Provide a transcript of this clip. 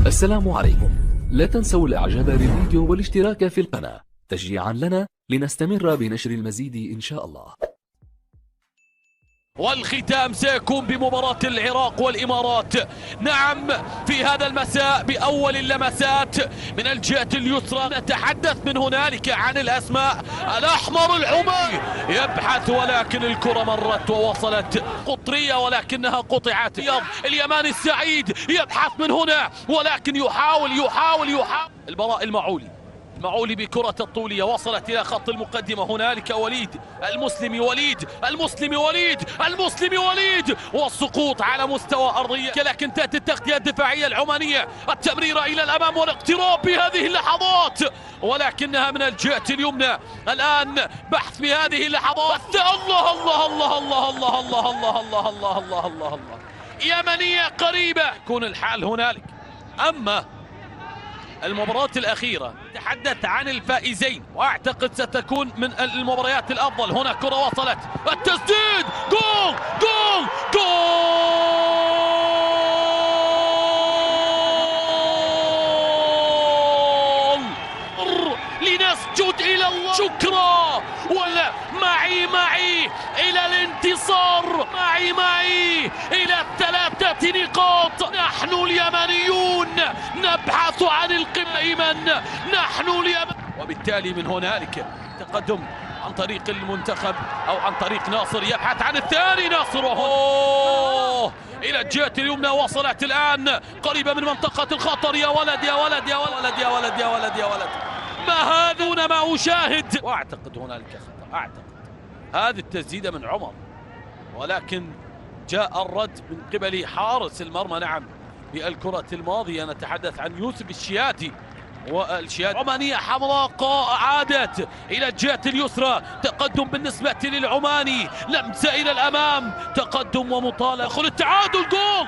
السلام عليكم. لا تنسوا الاعجاب بالفيديو والاشتراك في القناة تشجيعا لنا لنستمر بنشر المزيد ان شاء الله. والختام سيكون بمباراة العراق والإمارات. نعم، في هذا المساء بأول اللمسات من الجهة اليسرى نتحدث من هنالك عن الأسماء. الأحمر العماني يبحث ولكن الكرة مرت ووصلت قطرية ولكنها قطعت. اليماني السعيد يبحث من هنا ولكن يحاول البراء المعولي بكرة الطولية وصلت إلى خط المقدمة. هنالك وليد المسلمي وليد والسقوط على مستوى أرضية، لكن تأتي التغطية الدفاعية العمانية، التمريرة إلى الأمام والاقتراب بهذه اللحظات ولكنها من الجهة اليمنى. الآن بحث بهذه اللحظات. الله الله الله الله الله الله الله الله الله الله الله الله يمنية قريبة يكون الحال هنالك. أما المباراة الأخيرة تحدث عن الفائزين وأعتقد ستكون من المباريات الأفضل. هنا كرة وصلت، التسديد، جول جول جول. لنسجد إلى الله شكرا، ولا معي إلى الانتصار، معي إلى الثلاثة نقاط. نحن اليمنيون نبحث عن القمة، نحن اليمن. وبالتالي من هنالك تقدم عن طريق المنتخب أو عن طريق ناصر، يبحث عن الثاني ناصر إلى الجهة اليمنى. وصلت الآن قريبة من منطقة الخطر. يا ولد يا ولد يا ولد يا ولد يا ولد يا ولد، ما هذا ما أشاهد. وأعتقد هنالك خطأ، أعتقد هذه التسديدة من عمر ولكن جاء الرد من قبل حارس المرمى. نعم، بالكرة الماضية نتحدث عن يوسف الشياتي، والشياتي عمانية حمراء عادت إلى الجهة اليسرى. تقدم بالنسبة للعماني، لمسة إلى الأمام، تقدم ومطالبة. يدخل التعادل، جول.